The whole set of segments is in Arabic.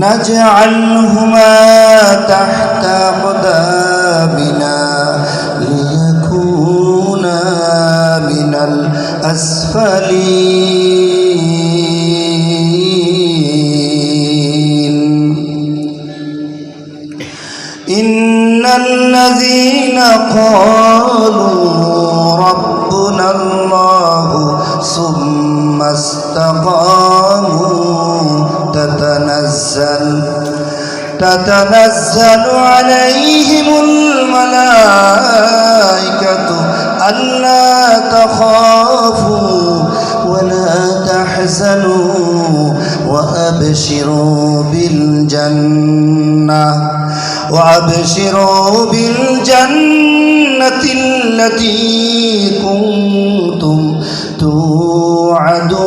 نجعلهما تحت أقدامنا ليكونا من الأسفلين إن الذين قالوا ربنا الله ثم استقاموا تتنزل عليهم الملائكة ألا تخافوا ولا تحزنوا وأبشروا بالجنة التي كنتم توعدون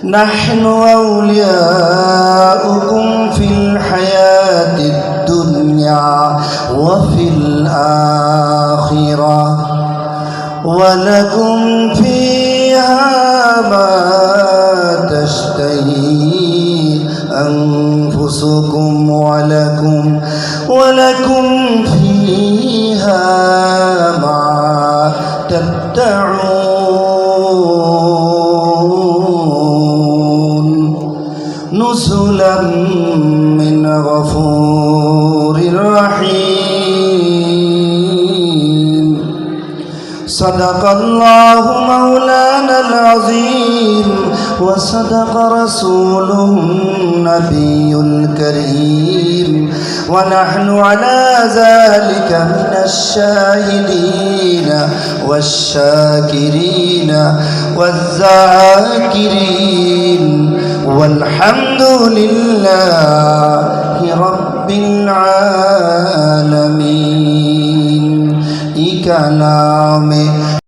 نحن أولياؤكم في الحياة الدنيا وفي الآخرة ولكم فيها ما تشتهي أنفسكم ولكم فيها ما تدعون نزلا من غفور رحيم صدق الله مولانا العظيم وصدق رسوله النبي الكريم ونحن على ذلك من الشاهدين والشاكرين والذاكرين والحمد لله رب العالمين। এই কালামে